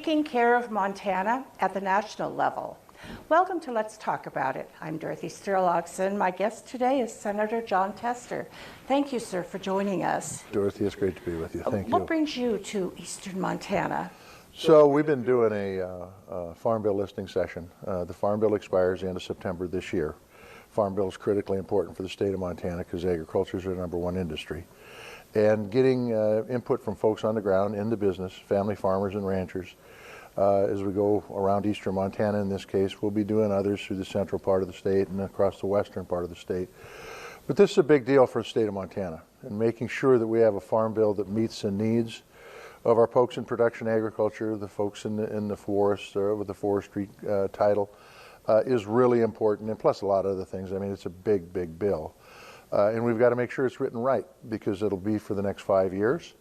taking care of Montana at the national level. Welcome to Let's Talk About It. I'm Dorothy Sturlogson. My guest today is Senator Jon Tester. Thank you, sir, for joining us. Dorothy, it's great to be with you. Thank you. What brings you to eastern Montana? So we've been doing a Farm Bill listing session. The Farm Bill expires the end of September this year. Farm Bill is critically important for the state of Montana because agriculture is our #1 industry. And getting input from folks on the ground in the business, family farmers and ranchers, as we go around eastern Montana in this case. We'll be doing others through the central part of the state and across the western part of the state. But this is a big deal for the state of Montana, and making sure that we have a farm bill that meets the needs of our folks in production agriculture, the folks in the forest with the forestry title, is really important, and plus a lot of other things. I mean, it's a big, big bill. And we've got to make sure it's written right, because it'll be for the next 5 years.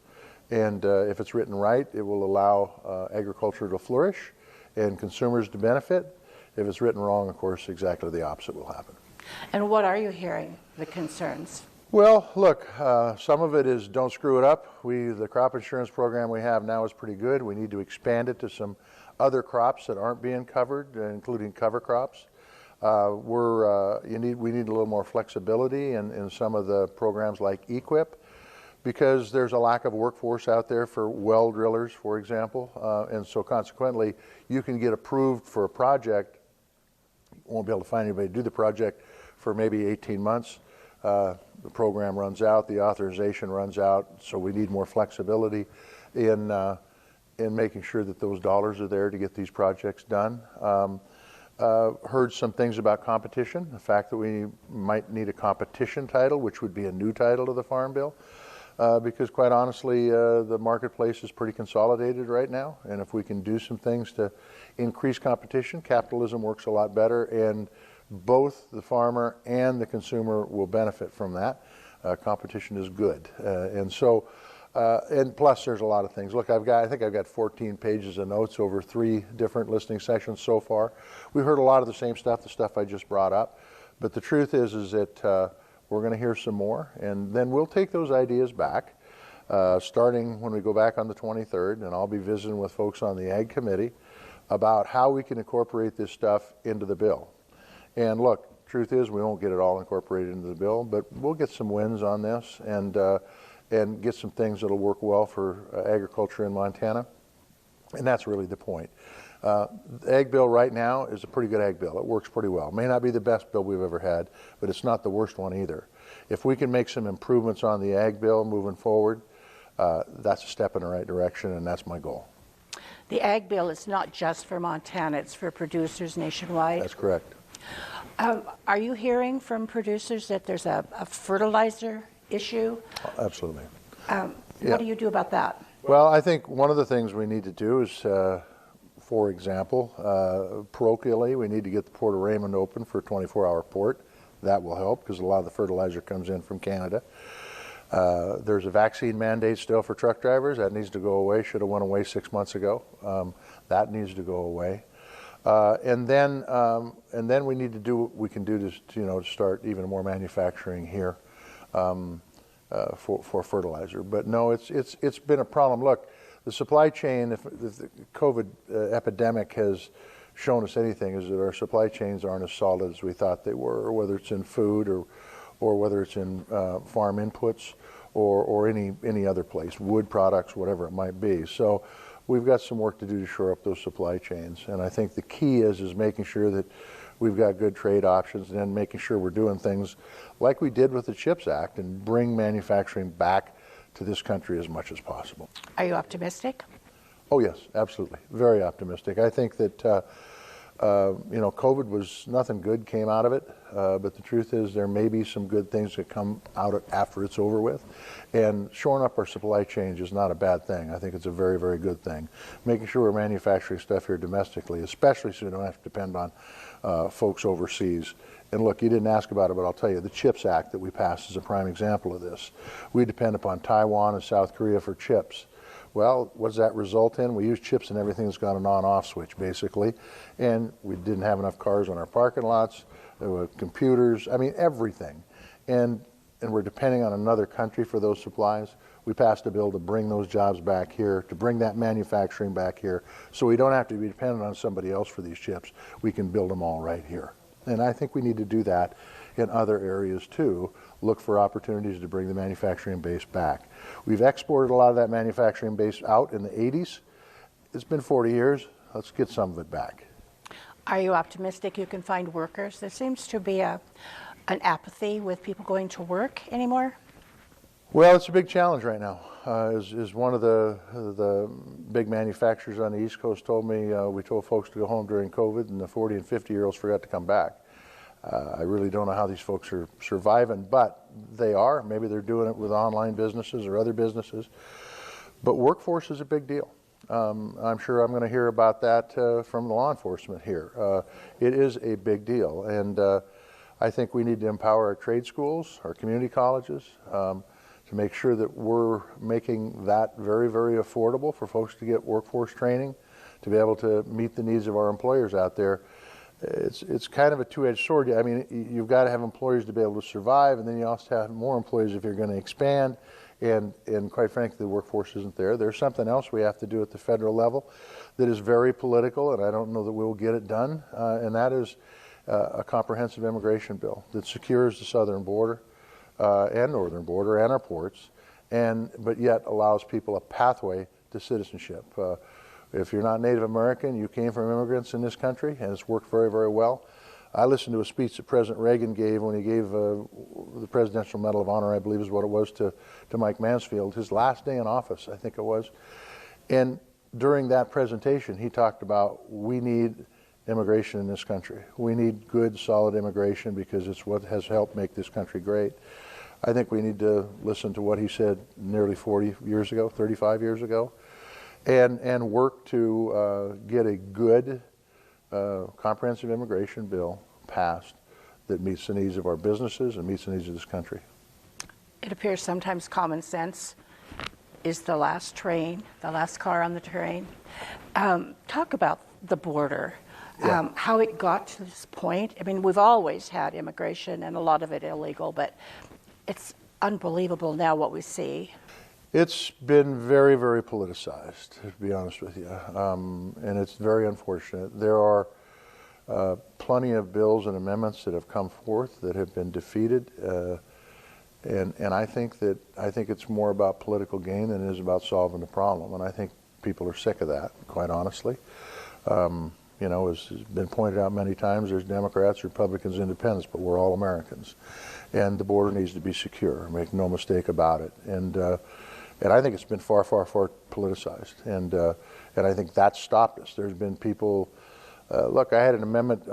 And if it's written right, it will allow agriculture to flourish and consumers to benefit. If it's written wrong, of course, exactly the opposite will happen. And what are you hearing, the concerns? Well, look, some of it is don't screw it up. The crop insurance program we have now is pretty good. We need to expand it to some other crops that aren't being covered, including cover crops. We need a little more flexibility in some of the programs like EQIP, because there's a lack of workforce out there for well drillers, for example. And so consequently, you can get approved for a project. You won't be able to find anybody to do the project for maybe 18 months. The program runs out, the authorization runs out, so we need more flexibility in making sure that those dollars are there to get these projects done. Heard some things about competition, the fact that we might need a competition title, which would be a new title to the Farm Bill, because quite honestly, the marketplace is pretty consolidated right now, and if we can do some things to increase competition, capitalism works a lot better, and both the farmer and the consumer will benefit from that. Competition is good, and plus there's a lot of things. Look, I think I've got 14 pages of notes over 3 different listening sessions so far. We've heard a lot of the same stuff, the stuff I just brought up, but the truth is that we're going to hear some more, and then we'll take those ideas back, starting when we go back on the 23rd, and I'll be visiting with folks on the Ag Committee about how we can incorporate this stuff into the bill. And look, truth is we won't get it all incorporated into the bill, but we'll get some wins on this and get some things that'll work well for agriculture in Montana. And that's really the point. The ag bill right now is a pretty good ag bill. It works pretty well. It may not be the best bill we've ever had, but it's not the worst one either. If we can make some improvements on the ag bill moving forward, that's a step in the right direction, and that's my goal. The ag bill is not just for Montana, it's for producers nationwide. That's correct. Are you hearing from producers that there's a fertilizer issue? Absolutely. What do you do about that? Well, I think one of the things we need to do is, for example, parochially, we need to get the Port of Raymond open for a 24-hour port. That will help because a lot of the fertilizer comes in from Canada. There's a vaccine mandate still for truck drivers. That needs to go away. Should have went away 6 months ago. That needs to go away. And then we need to do what we can do to start even more manufacturing here for fertilizer. But no, it's been a problem. Look, the supply chain, if the COVID epidemic has shown us anything, is that our supply chains aren't as solid as we thought they were, whether it's in food or whether it's in farm inputs or any other place, wood products, whatever it might be. So we've got some work to do to shore up those supply chains. And I think the key is making sure that we've got good trade options and then making sure we're doing things like we did with the CHIPS Act and bring manufacturing back to this country as much as possible. Are you optimistic? Oh yes, absolutely. Very optimistic. I think that COVID was nothing good came out of it, but the truth is there may be some good things that come out after it's over with. And shoring up our supply chain is not a bad thing. I think it's a very, very good thing. Making sure we're manufacturing stuff here domestically, especially so we don't have to depend on folks overseas. And look, you didn't ask about it, but I'll tell you, the CHIPS Act that we passed is a prime example of this. We depend upon Taiwan and South Korea for chips. Well, what does that result in? We use chips in everything that's got an on-off switch, basically. And we didn't have enough cars on our parking lots, computers, I mean, everything. And we're depending on another country for those supplies. we passed a bill to bring those jobs back here, to bring that manufacturing back here, so we don't have to be dependent on somebody else for these chips. We can build them all right here. And I think we need to do that in other areas too, look for opportunities to bring the manufacturing base back. We've exported a lot of that manufacturing base out in the 80s. It's been 40 years. Let's get some of it back. Are you optimistic you can find workers? There seems to be an apathy with people going to work anymore. Well, it's a big challenge right now. As one of the big manufacturers on the East Coast told me, we told folks to go home during COVID, and the 40 and 50-year-olds forgot to come back. I really don't know how these folks are surviving, but they are. Maybe they're doing it with online businesses or other businesses. But workforce is a big deal. I'm sure I'm going to hear about that from law enforcement here. It is a big deal, and I think we need to empower our trade schools, our community colleges, to make sure that we're making that very, very affordable for folks to get workforce training, to be able to meet the needs of our employers out there. It's kind of a two-edged sword. I mean, you've got to have employers to be able to survive, and then you also have more employees if you're going to expand. And quite frankly, the workforce isn't there. There's something else we have to do at the federal level that is very political, and I don't know that we'll get it done, and that is a comprehensive immigration bill that secures the southern border and northern border and our ports, but yet allows people a pathway to citizenship. If you're not Native American, you came from immigrants in this country, and it's worked very, very well. I listened to a speech that President Reagan gave when he gave the Presidential Medal of Honor, I believe is what it was, to Mike Mansfield, his last day in office, I think it was. And during that presentation, he talked about we need immigration in this country. We need good, solid immigration because it's what has helped make this country great. I think we need to listen to what he said nearly 40 years ago, 35 years ago, and work to get a good comprehensive immigration bill passed that meets the needs of our businesses and meets the needs of this country. It appears sometimes common sense is the last train, the last car on the train. Talk about the border, how it got to this point. I mean, we've always had immigration and a lot of it illegal, but it's unbelievable now what we see. It's been very, very politicized, to be honest with you, and it's very unfortunate. There are plenty of bills and amendments that have come forth that have been defeated, and I think it's more about political gain than it is about solving the problem, and I think people are sick of that, quite honestly. You know, as has been pointed out many times, there's Democrats, Republicans, Independents, but we're all Americans, and the border needs to be secure. Make no mistake about it, and I think it's been far, far, far politicized, and I think that's stopped us. There's been people. Look, I had an amendment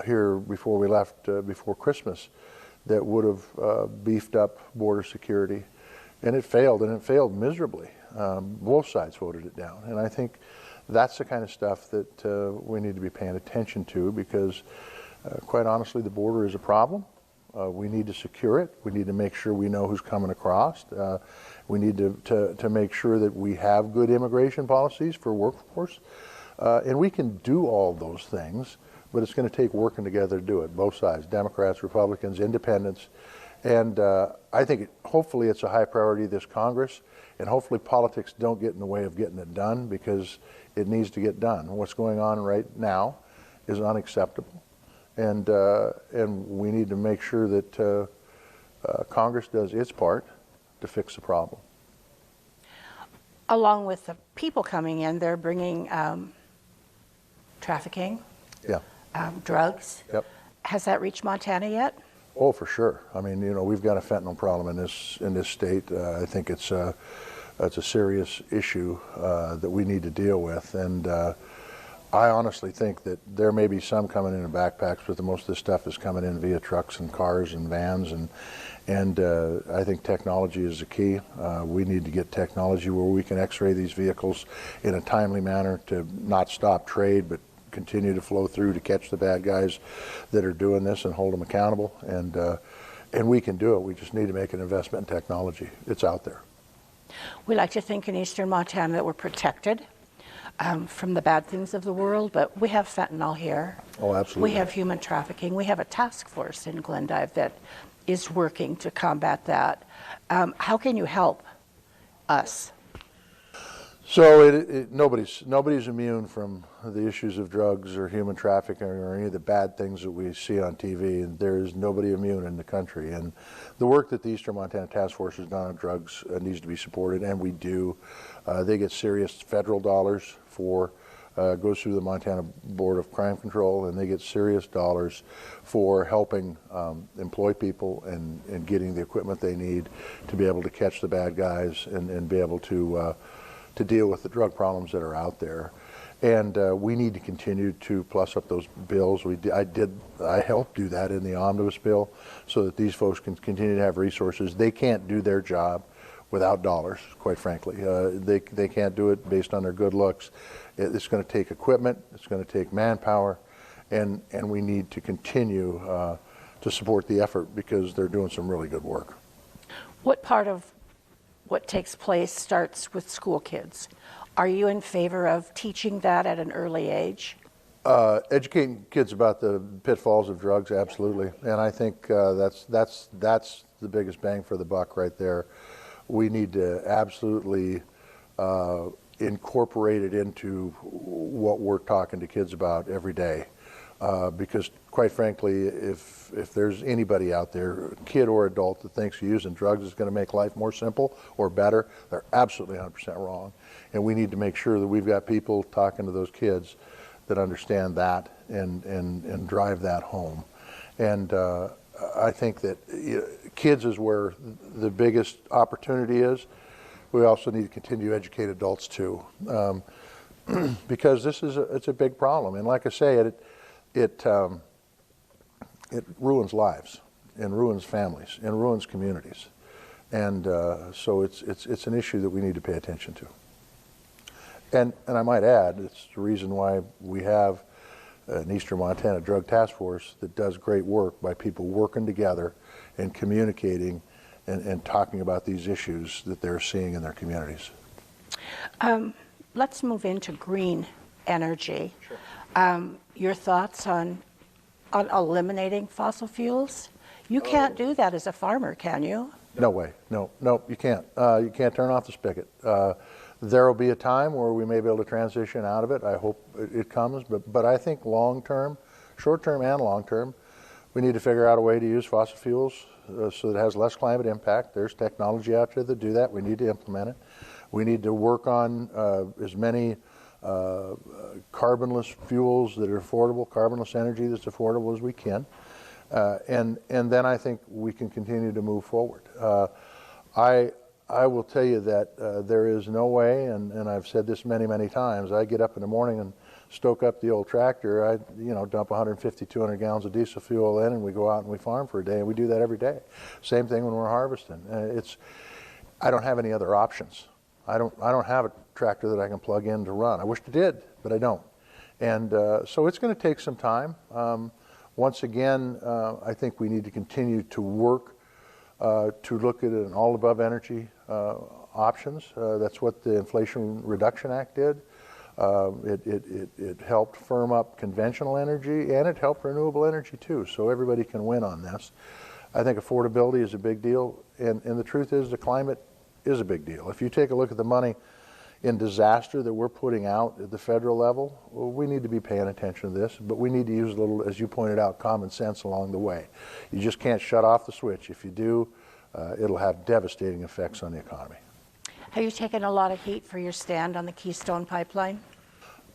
here before we left, before Christmas, that would have beefed up border security, and it failed miserably. Both sides voted it down, and I think that's the kind of stuff that we need to be paying attention to because, quite honestly, the border is a problem. We need to secure it. We need to make sure we know who's coming across. We need to make sure that we have good immigration policies for workforce. And we can do all those things, but it's going to take working together to do it, both sides, Democrats, Republicans, Independents. And I think hopefully it's a high priority of this Congress, and hopefully politics don't get in the way of getting it done because it needs to get done. What's going on right now is unacceptable. And we need to make sure that Congress does its part to fix the problem. Along with the people coming in, they're bringing trafficking, drugs. Yep. Has that reached Montana yet? Oh, for sure. I mean, you know, we've got a fentanyl problem in this state. I think it's a serious issue that we need to deal with, and I honestly think that there may be some coming in backpacks, but most of this stuff is coming in via trucks and cars and vans, and I think technology is the key. We need to get technology where we can x-ray these vehicles in a timely manner to not stop trade, but continue to flow through to catch the bad guys that are doing this and hold them accountable. And we can do it. We just need to make an investment in technology. It's out there. We like to think in eastern Montana that we're protected from the bad things of the world, but we have fentanyl here. Oh, absolutely. We have human trafficking. We have a task force in Glendive that is working to combat that. How can you help us? So nobody's immune from the issues of drugs or human trafficking or any of the bad things that we see on TV. And there is nobody immune in the country. And the work that the Eastern Montana Task Force has done on drugs needs to be supported, and we do. They get serious federal dollars for goes through the Montana Board of Crime Control, and they get serious dollars for helping employ people and getting the equipment they need to be able to catch the bad guys and be able to deal with the drug problems that are out there. And we need to continue to plus up those bills. I helped do that in the omnibus bill so that these folks can continue to have resources. They can't do their job without dollars, quite frankly. They can't do it based on their good looks. It's going to take equipment, it's going to take manpower, and we need to continue to support the effort because they're doing some really good work. What part of what takes place starts with school kids? Are you in favor of teaching that at an early age? Educating kids about the pitfalls of drugs, absolutely, and I think that's the biggest bang for the buck right there. We need to absolutely incorporate it into what we're talking to kids about every day, because quite frankly, if there's anybody out there, kid or adult, that thinks using drugs is going to make life more simple or better, they're absolutely 100% wrong. And we need to make sure that we've got people talking to those kids that understand that and drive that home. And I think that kids is where the biggest opportunity is. We also need to continue to educate adults too, because it's a big problem. And like I say, it ruins lives and ruins families and ruins communities. And so it's an issue that we need to pay attention to. And I might add, it's the reason why we have an Eastern Montana Drug Task Force that does great work by people working together and communicating and talking about these issues that they're seeing in their communities. Let's move into green energy. Sure. Your thoughts on eliminating fossil fuels? You can't do that as a farmer, can you? No way. No, you can't. You can't turn off the spigot. There will be a time where we may be able to transition out of it. I hope it comes. But I think long term, short term and long term, we need to figure out a way to use fossil fuels so that it has less climate impact. There's technology out there that do that. We need to implement it. We need to work on as many carbonless fuels that are affordable, carbonless energy that's affordable as we can. And then I think we can continue to move forward. I will tell you that there is no way, and I've said this many, many times, I get up in the morning and stoke up the old tractor. I dump 150, 200 gallons of diesel fuel in, and we go out and we farm for a day, and we do that every day. Same thing when we're harvesting. I don't have any other options. I don't have a tractor that I can plug in to run. I wish I did, but I don't. And so it's going to take some time. Once again, I think we need to continue to work to look at an all-above energy options. That's what the Inflation Reduction Act did. It helped firm up conventional energy, and it helped renewable energy too, so everybody can win on this. I think affordability is a big deal, and the truth is the climate is a big deal. If you take a look at the money in disaster that we're putting out at the federal level, well, we need to be paying attention to this, but we need to use a little, as you pointed out, common sense along the way. You just can't shut off the switch. If you do, it'll have devastating effects on the economy. Have you taken a lot of heat for your stand on the Keystone Pipeline?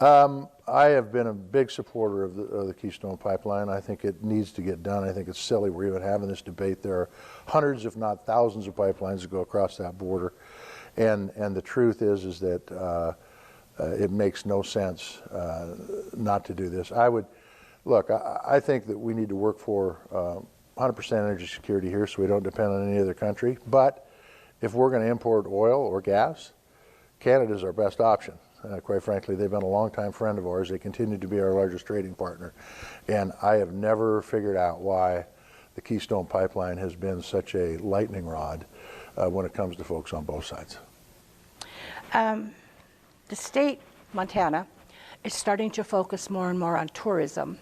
I have been a big supporter of the Keystone Pipeline. I think it needs to get done. I think it's silly we're even having this debate. There are hundreds, if not thousands, of pipelines that go across that border. And the truth is that it makes no sense not to do this. I think that we need to work for 100% energy security here so we don't depend on any other country. But if we're going to import oil or gas, Canada is our best option. Quite frankly, they've been a longtime friend of ours. They continue to be our largest trading partner. And I have never figured out why the Keystone Pipeline has been such a lightning rod when it comes to folks on both sides. The state, Montana, is starting to focus more and more on tourism.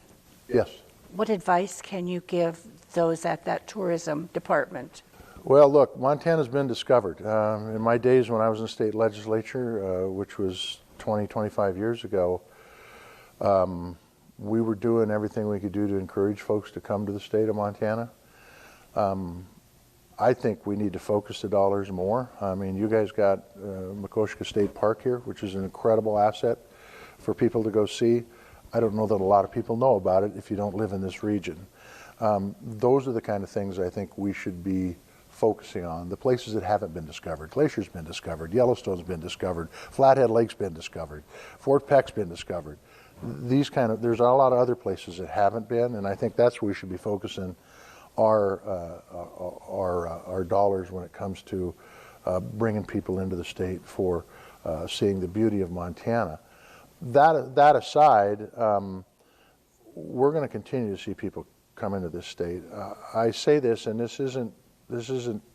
Yes. What advice can you give those at that tourism department? Well, look, Montana's been discovered. In my days when I was in the state legislature, which was 20, 25 years ago, we were doing everything we could do to encourage folks to come to the state of Montana. I think we need to focus the dollars more. I mean, you guys got Makoshka State Park here, which is an incredible asset for people to go see. I don't know that a lot of people know about it if you don't live in this region. Those are the kind of things I think we should be focusing on. The places that haven't been discovered. Glacier's been discovered. Yellowstone's been discovered. Flathead Lake's been discovered. Fort Peck's been discovered. There's a lot of other places that haven't been, and I think that's where we should be focusing our dollars when it comes to bringing people into the state for seeing the beauty of Montana. That aside, we're going to continue to see people come into this state. I say this, and this isn't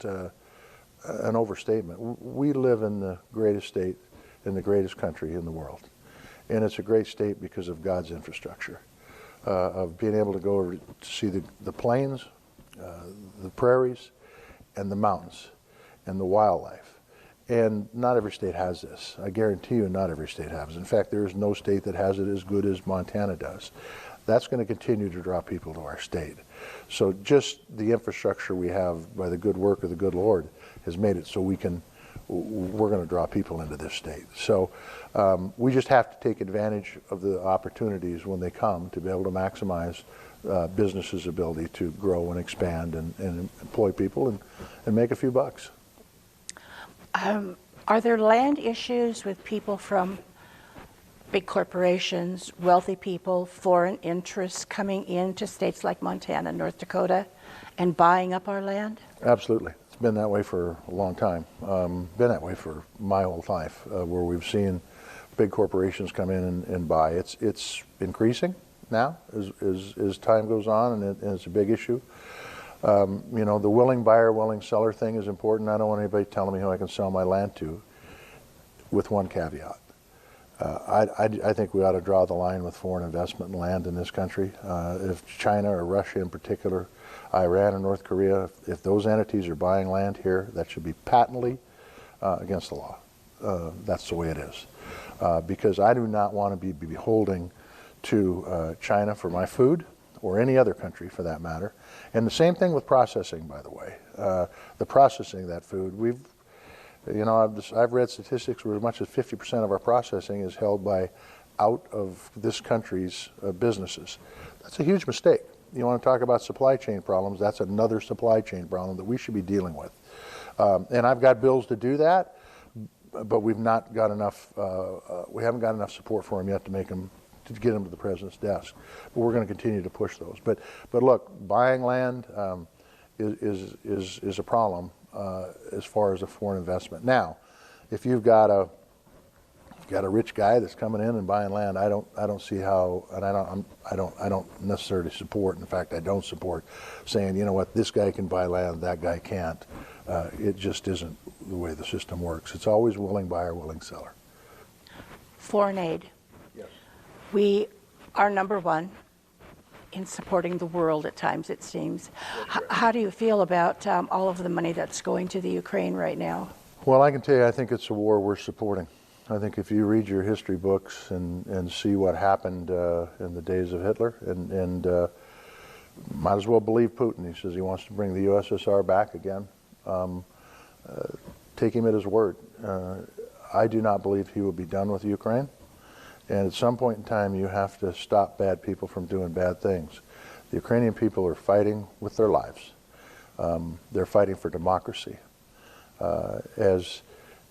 an overstatement. We live in the greatest state, in the greatest country in the world, and it's a great state because of God's infrastructure, of being able to go over to see the plains, the prairies, and the mountains, and the wildlife. And not every state has this. I guarantee you not every state has. In fact, there is no state that has it as good as Montana does. That's going to continue to draw people to our state. So just the infrastructure we have by the good work of the good Lord has made it so we're going to draw people into this state. So we just have to take advantage of the opportunities when they come to be able to maximize businesses' ability to grow and expand and employ people and make a few bucks. Are there land issues with people from big corporations, wealthy people, foreign interests coming into states like Montana, North Dakota, and buying up our land? Absolutely. It's been that way for a long time. Been that way for my whole life, where we've seen big corporations come in and buy. It's increasing now as time goes on, and it's a big issue. You know, the willing buyer, willing seller thing is important. I don't want anybody telling me who I can sell my land to, with one caveat. I think we ought to draw the line with foreign investment in land in this country. If China or Russia in particular, Iran and North Korea, if those entities are buying land here, that should be patently against the law. That's the way it is. Because I do not want to be beholden to China for my food, or any other country for that matter. And the same thing with processing, by the way. The processing of that food, I've read statistics where as much as 50% of our processing is held by out of this country's businesses. That's a huge mistake. You want to talk about supply chain problems, that's another supply chain problem that we should be dealing with. And I've got bills to do that, but we've not got enough, we haven't got enough support for them yet to get them to the president's desk. But we're going to continue to push those. But look, buying land is a problem as far as a foreign investment. Now, if you've got a rich guy that's coming in and buying land, I don't see how, and I don't necessarily support. In fact, I don't support saying, you know what, this guy can buy land, that guy can't. It just isn't the way the system works. It's always willing buyer, willing seller. Foreign aid. Yes. We are number one in supporting the world at times, it seems. How do you feel about all of the money that's going to the Ukraine right now? Well, I can tell you, I think it's a war worth supporting. I think if you read your history books and see what happened in the days of Hitler, and might as well believe Putin. He says he wants to bring the USSR back again. Take him at his word. I do not believe he will be done with Ukraine. And at some point in time, you have to stop bad people from doing bad things. The Ukrainian people are fighting with their lives. They're fighting for democracy. As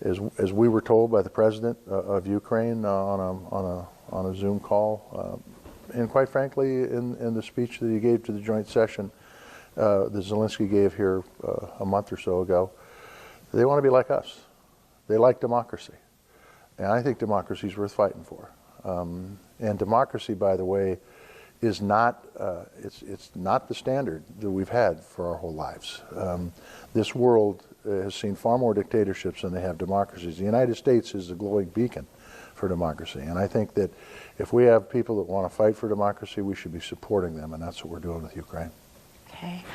we were told by the president of Ukraine on a Zoom call, and quite frankly, in the speech that he gave to the joint session that Zelensky gave here a month or so ago, they want to be like us. They like democracy. And I think democracy is worth fighting for. And democracy, by the way, is not it's not the standard that we've had for our whole lives. This world has seen far more dictatorships than they have democracies. The United States is the glowing beacon for democracy. And I think that if we have people that want to fight for democracy, we should be supporting them, and that's what we're doing with Ukraine. Okay.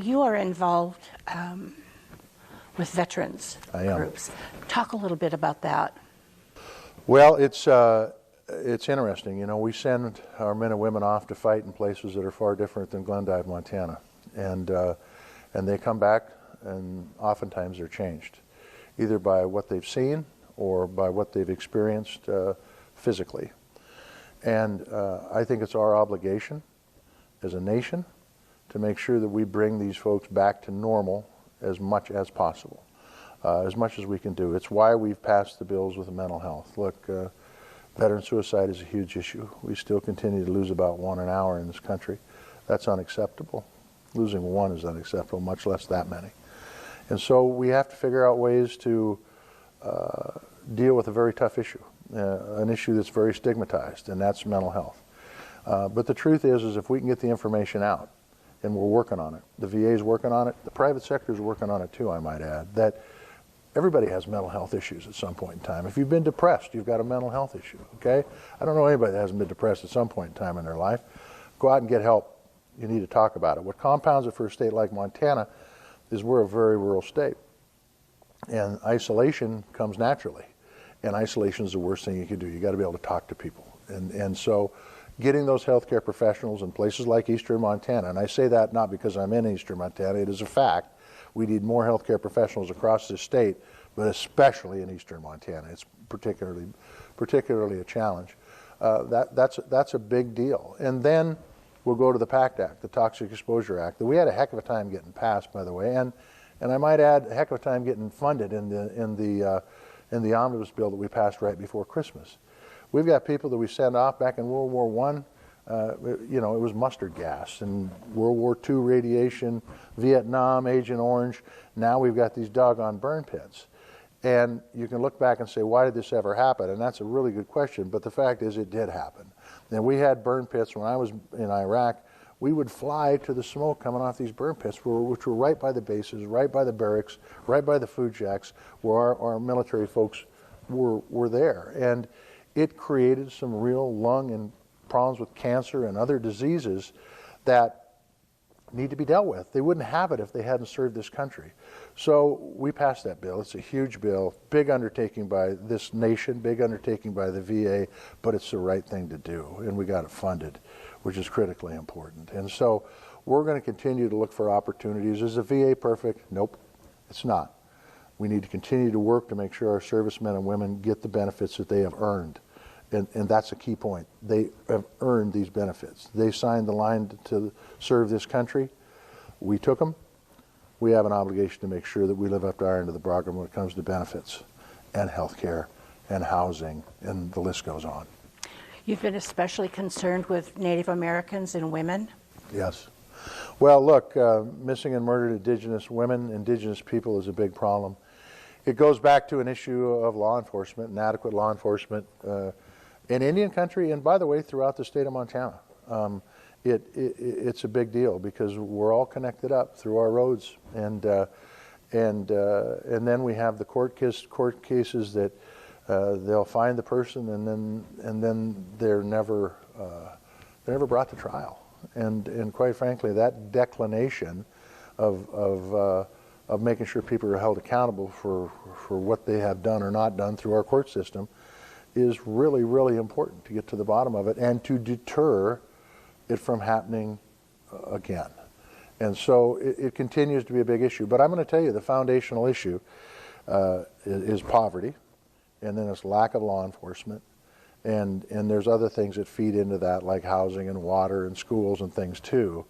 You are involved with veterans groups. Talk a little bit about that. Well, it's interesting. You know, we send our men and women off to fight in places that are far different than Glendive, Montana, and they come back, and oftentimes they're changed, either by what they've seen or by what they've experienced physically. And I think it's our obligation as a nation to make sure that we bring these folks back to normal as much as possible, as much as we can do. It's why we've passed the bills with the mental health. Look, veteran suicide is a huge issue. We still continue to lose about 1 an hour in this country. That's unacceptable. Losing 1 is unacceptable, much less that many. And so we have to figure out ways to deal with a very tough issue, an issue that's very stigmatized, and that's mental health. But the truth is if we can get the information out, and we're working on it. The VA is working on it. The private sector is working on it too, I might add, that everybody has mental health issues at some point in time. If you've been depressed, you've got a mental health issue, okay? I don't know anybody that hasn't been depressed at some point in time in their life. Go out and get help. You need to talk about it. What compounds it for a state like Montana is we're a very rural state. And isolation comes naturally. And isolation is the worst thing you can do. You've got to be able to talk to people. And so getting those healthcare professionals in places like eastern Montana, and I say that not because I'm in eastern Montana, it is a fact. We need more healthcare professionals across the state, but especially in eastern Montana. It's particularly a challenge. That's a big deal. And then we'll go to the PACT Act, the Toxic Exposure Act, that we had a heck of a time getting passed, by the way, and I might add a heck of a time getting funded in the omnibus bill that we passed right before Christmas. We've got people that we send off back in World War I. You know, it was mustard gas, and World War II radiation, Vietnam, Agent Orange. Now we've got these doggone burn pits. And you can look back and say, why did this ever happen? And that's a really good question, but the fact is it did happen. And we had burn pits when I was in Iraq. We would fly to the smoke coming off these burn pits, which were right by the bases, right by the barracks, right by the food shacks, where our military folks were there. And it created some real lung and problems with cancer and other diseases that need to be dealt with. They wouldn't have it if they hadn't served this country. So we passed that bill. It's a huge bill, big undertaking by this nation, big undertaking by the VA, but it's the right thing to do, and we got it funded, which is critically important. And so we're going to continue to look for opportunities. Is the VA perfect? Nope, it's not. We need to continue to work to make sure our servicemen and women get the benefits that they have earned. And that's a key point. They have earned these benefits. They signed the line to serve this country. We took them. We have an obligation to make sure that we live up to our end of the bargain when it comes to benefits and health care and housing, and the list goes on. You've been especially concerned with Native Americans and women? Yes. Well, look, missing and murdered Indigenous women, Indigenous people is a big problem. It goes back to an issue of law enforcement, inadequate law enforcement in Indian country, and by the way, throughout the state of Montana. It's a big deal because we're all connected up through our roads, and then we have the court cases that they'll find the person, and then they're never brought to trial, and quite frankly, that declination of making sure people are held accountable for what they have done or not done through our court system is really, really important to get to the bottom of it and to deter it from happening again. And so it continues to be a big issue. But I'm going to tell you the foundational issue is poverty, and then it's lack of law enforcement, and there's other things that feed into that, like housing and water and schools and things too.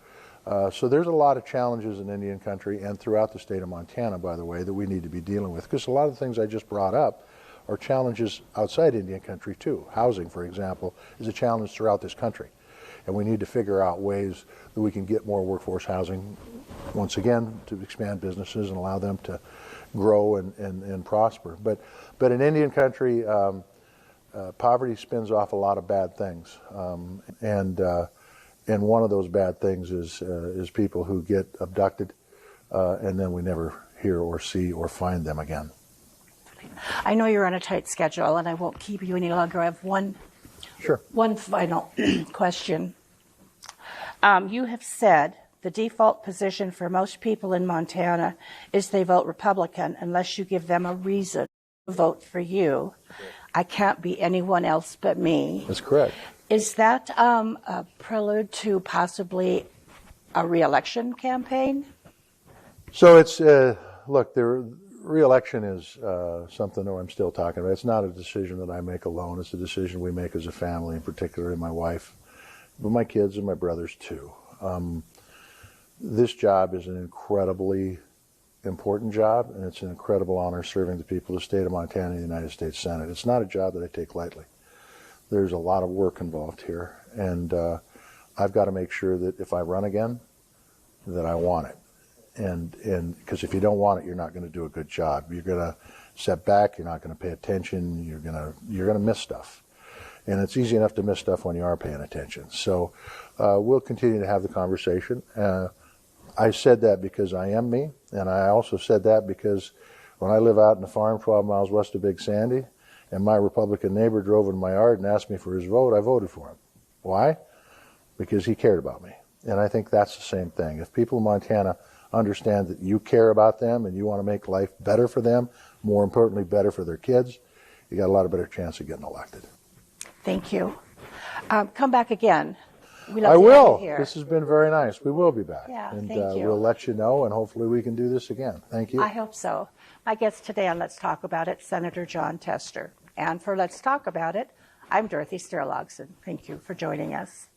So there's a lot of challenges in Indian country and throughout the state of Montana, by the way, that we need to be dealing with, because a lot of the things I just brought up are challenges outside Indian country too. Housing, for example, is a challenge throughout this country, and we need to figure out ways that we can get more workforce housing, once again, to expand businesses and allow them to grow and prosper. But in Indian country, poverty spins off a lot of bad things, and one of those bad things is people who get abducted, and then we never hear or see or find them again. I know you're on a tight schedule, and I won't keep you any longer. I have one final question. You have said the default position for most people in Montana is they vote Republican unless you give them a reason to vote for you. I can't be anyone else but me. That's correct. Is that a prelude to possibly a re-election campaign? So it's, look, the re-election is something that I'm still talking about. It's not a decision that I make alone. It's a decision we make as a family, in particular my wife, but my kids and my brothers too. This job is an incredibly important job, and it's an incredible honor serving the people of the state of Montana and the United States Senate. It's not a job that I take lightly. There's a lot of work involved here, and I've got to make sure that if I run again, that I want it. And because if you don't want it, you're not going to do a good job. You're going to step back. You're not going to pay attention. You're going to miss stuff, and it's easy enough to miss stuff when you are paying attention. So we'll continue to have the conversation. I said that because I am me, and I also said that because when I live out in the farm 12 miles west of Big Sandy, and my Republican neighbor drove into my yard and asked me for his vote, I voted for him. Why? Because he cared about me. And I think that's the same thing. If people in Montana understand that you care about them and you want to make life better for them, more importantly, better for their kids, you got a lot of better chance of getting elected. Thank you. Come back again. I will. This has been very nice. We will be back. Yeah, and thank you. We'll let you know, and hopefully we can do this again. Thank you. I hope so. My guest today on Let's Talk About It, Senator Jon Tester. And for Let's Talk About It, I'm Dorothy Sterlogson. Thank you for joining us.